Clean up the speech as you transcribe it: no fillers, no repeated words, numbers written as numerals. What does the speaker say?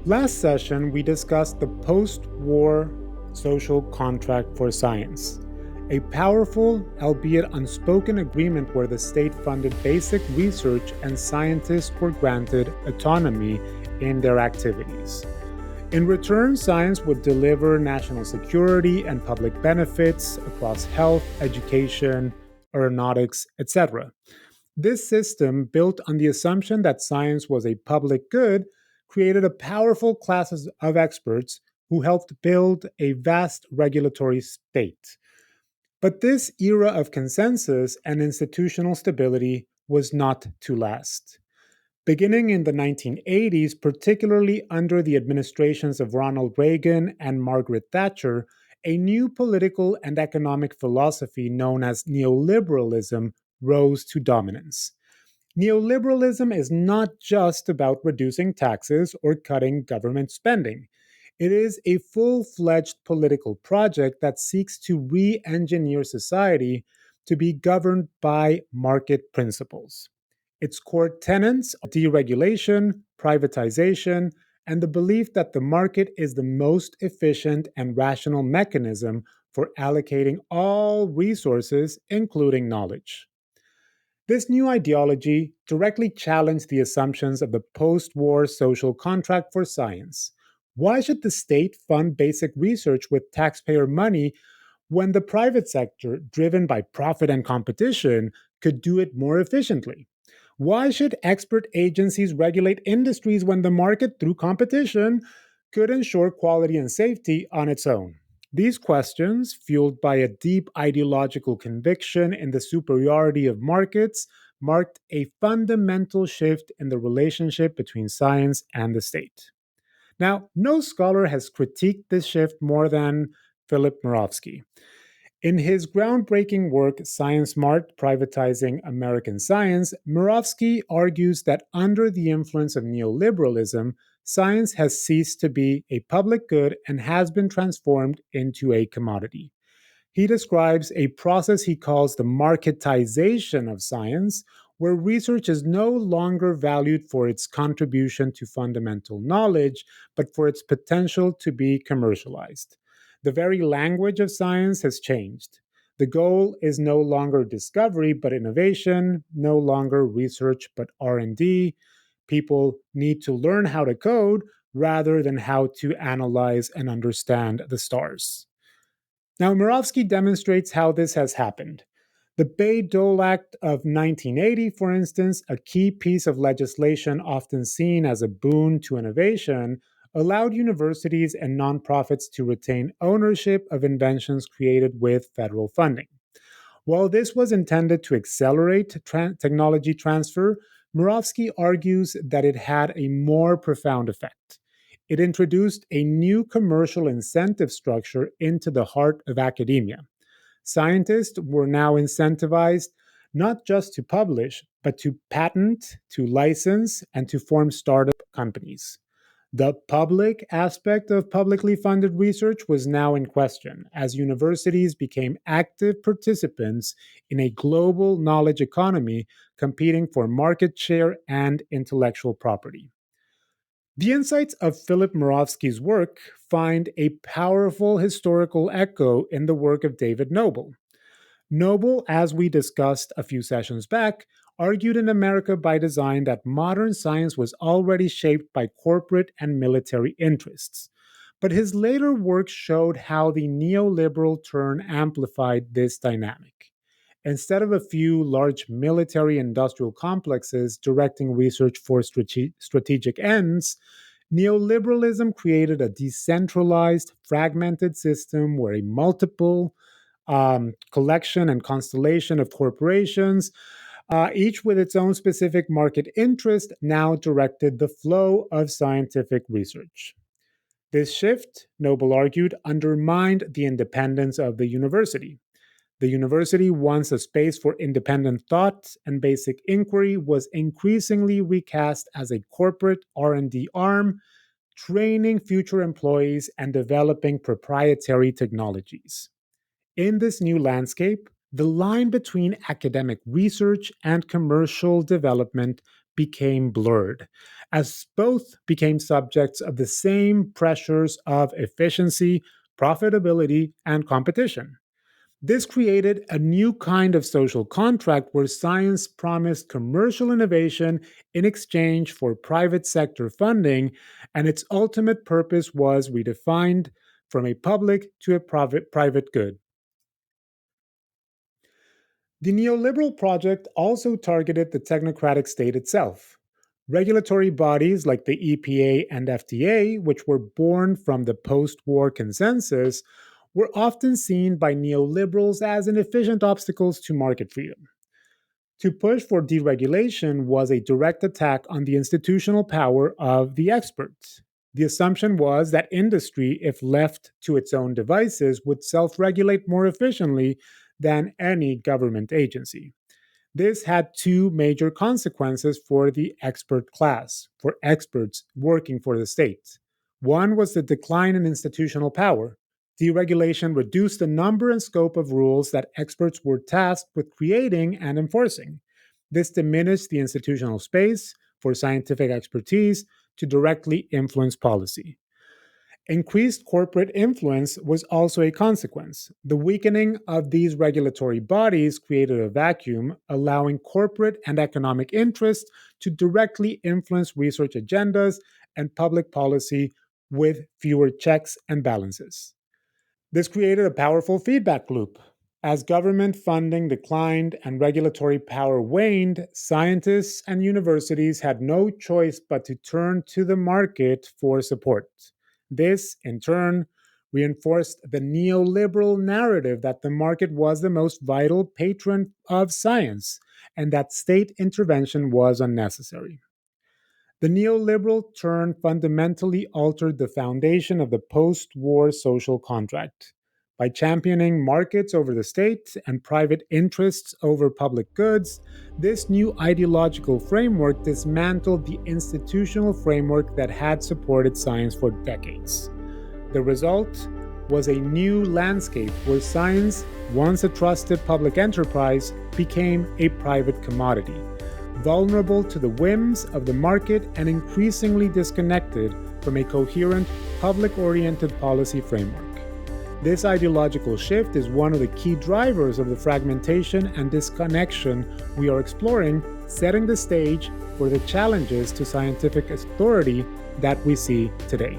Last session, we discussed the post war social contract for science, a powerful, albeit unspoken agreement where the state funded basic research and scientists were granted autonomy in their activities. In return, science would deliver national security and public benefits across health, education, aeronautics, etc. This system, built on the assumption that science was a public good, created a powerful class of experts who helped build a vast regulatory state. But this era of consensus and institutional stability was not to last. Beginning in the 1980s, particularly under the administrations of Ronald Reagan and Margaret Thatcher, a new political and economic philosophy known as neoliberalism rose to dominance. Neoliberalism is not just about reducing taxes or cutting government spending. It is a full fledged political project that seeks to re engineer society to be governed by market principles. Its core tenets are deregulation, privatization, and the belief that the market is the most efficient and rational mechanism for allocating all resources, including knowledge. This new ideology directly challenged the assumptions of the post war social contract for science. Why should the state fund basic research with taxpayer money when the private sector, driven by profit and competition, could do it more efficiently? Why should expert agencies regulate industries when the market, through competition, could ensure quality and safety on its own? These questions, fueled by a deep ideological conviction in the superiority of markets, marked a fundamental shift in the relationship between science and the state. Now, no scholar has critiqued this shift more than Philip Murawski. In his groundbreaking work, Science Smart Privatizing American Science, Murawski argues that under the influence of neoliberalism, science has ceased to be a public good and has been transformed into a commodity. He describes a process he calls the marketization of science, where research is no longer valued for its contribution to fundamental knowledge, but for its potential to be commercialized. The very language of science has changed. The goal is no longer discovery but innovation, no longer research but R&D. People need to learn how to code rather than how to analyze and understand the stars. Now, Murawski demonstrates how this has happened. The Bayh-Dole Act of 1980, for instance, a key piece of legislation often seen as a boon to innovation, allowed universities and nonprofits to retain ownership of inventions created with federal funding. While this was intended to accelerate technology transfer, Murawski argues that it had a more profound effect. It introduced a new commercial incentive structure into the heart of academia. Scientists were now incentivized not just to publish, but to patent, to license, and to form startup companies. The public aspect of publicly funded research was now in question as universities became active participants in a global knowledge economy competing for market share and intellectual property. The insights of Philip Murawski's work find a powerful historical echo in the work of David Noble. Noble, as we discussed a few sessions back, argued in America by Design that modern science was already shaped by corporate and military interests. But his later work showed how the neoliberal turn amplified this dynamic. Instead of a few large military industrial complexes directing research for strategic ends, neoliberalism created a decentralized, fragmented system where a multiple collection and constellation of corporations, each with its own specific market interest, now directed the flow of scientific research. This shift, Noble argued, undermined the independence of the university. The university, once a space for independent thought and basic inquiry, was increasingly recast as a corporate R&D arm, training future employees and developing proprietary technologies. In this new landscape, the line between academic research and commercial development became blurred as both became subjects of the same pressures of efficiency, profitability, and competition. This created a new kind of social contract where science promised commercial innovation in exchange for private sector funding, and its ultimate purpose was redefined from a public to a private good. The neoliberal project also targeted the technocratic state itself. Regulatory bodies like the EPA and FDA, which were born from the post war consensus, were often seen by neoliberals as inefficient obstacles to market freedom. To push for deregulation was a direct attack on the institutional power of the experts. The assumption was that industry, if left to its own devices, would self regulate more efficiently than any government agency. This had two major consequences for the expert class, for experts working for the state. One was the decline in institutional power. Deregulation reduced the number and scope of rules that experts were tasked with creating and enforcing. This diminished the institutional space for scientific expertise to directly influence policy. Increased corporate influence was also a consequence. The weakening of these regulatory bodies created a vacuum, allowing corporate and economic interests to directly influence research agendas and public policy with fewer checks and balances. This created a powerful feedback loop. As government funding declined and regulatory power waned, scientists and universities had no choice but to turn to the market for support. This, in turn, reinforced the neoliberal narrative that the market was the most vital patron of science and that state intervention was unnecessary. The neoliberal turn fundamentally altered the foundation of the post war social contract. By championing markets over the state and private interests over public goods, this new ideological framework dismantled the institutional framework that had supported science for decades. The result was a new landscape where science, once a trusted public enterprise, became a private commodity, vulnerable to the whims of the market and increasingly disconnected from a coherent, public oriented policy framework. This ideological shift is one of the key drivers of the fragmentation and disconnection we are exploring, setting the stage for the challenges to scientific authority that we see today.